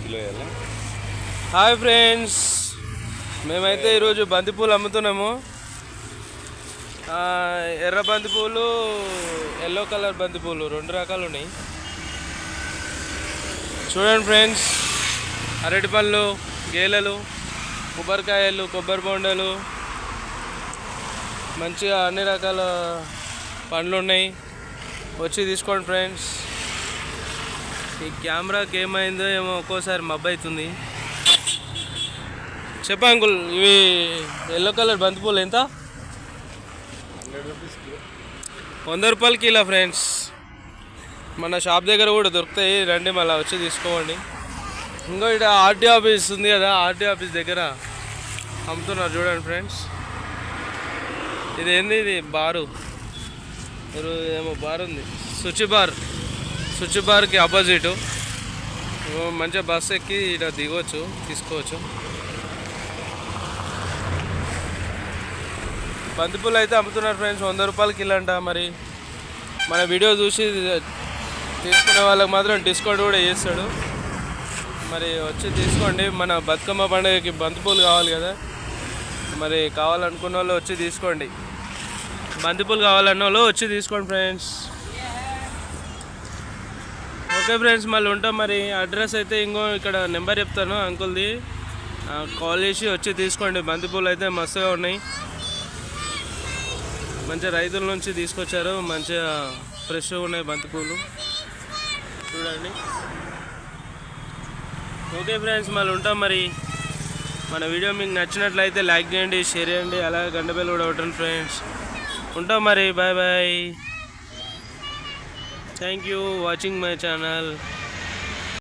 Kilo వేయాలి. Hi friends, మేమైతే ఈరోజు బంతిపూలు అమ్ముతున్నాము. ఎర్ర బంతిపూలు, ఎల్లో కలర్ బంతిపూలు 2 రకాలు ఉన్నాయి. చూడండి ఫ్రెండ్స్, అరటిపళ్ళు, గేలలు, కొబ్బరికాయలు, కొబ్బరి బొండలు, మంచిగా అన్ని రకాల పండ్లు ఉన్నాయి. వచ్చి తీసుకోండి ఫ్రెండ్స్. ఈ కెమెరాకి ఏమైందో ఏమో ఒక్కోసారి మబ్బు అవుతుంది. చెప్పా అంకుల్, ఇవి ఎల్లో కలర్ బంతిపూలు ఎంత? 100 రూపాయలు కిలో ఫ్రెండ్స్. మన షాప్ దగ్గర కూడా దొరుకుతాయి, రండి మళ్ళీ వచ్చి తీసుకోండి. ఇంకో ఇక్కడ ఆర్టీ ఆఫీస్ ఉంది కదా, ఆర్టీ ఆఫీస్ దగ్గర అమ్ముతున్నారు చూడండి ఫ్రెండ్స్. ఇది ఏంది, ఇది బారు, ఏమో బార్ ఉంది, స్విచ్ బార్కి ఆపోజిటు. మంచిగా బస్సు ఎక్కి ఇక్కడ దిగవచ్చు, తీసుకోవచ్చు. బంతిపూలు అయితే అమ్ముతున్నారు ఫ్రెండ్స్, 100 రూపాయలు కిలో అంట. మరి మన వీడియో చూసి తీసుకునే వాళ్ళకి మాత్రం డిస్కౌంట్ కూడా చేస్తాడు. మరి వచ్చి తీసుకోండి. మన బతుకమ్మ పండుగకి బంతిపూలు కావాలి కదా, మరి కావాలనుకున్న వాళ్ళు వచ్చి తీసుకోండి. బంతిపూలు కావాలన్న వాళ్ళు వచ్చి తీసుకోండి ఫ్రెండ్స్. ఓకే ఫ్రెండ్స్, మళ్ళీ ఉంటాం. మరి అడ్రస్ అయితే ఇంకో ఇక్కడ నెంబర్ చెప్తాను అంకుల్ది, కాల్ చేసి వచ్చి తీసుకోండి. బంతిపూలు అయితే మస్తుగా ఉన్నాయి, మంచిగా రైతుల నుంచి తీసుకొచ్చారు, మంచిగా ఫ్రెష్గా ఉన్నాయి బంతిపూలు చూడండి. ఓకే ఫ్రెండ్స్, మళ్ళీ ఉంటాం. మరి మన వీడియో మీకు నచ్చినట్లయితే లైక్ చేయండి, షేర్ చేయండి, అలాగే గంట బెల్ కూడా కొట్టండి ఫ్రెండ్స్. ఉంటాం మరి, bye bye. Thank you watching my channel.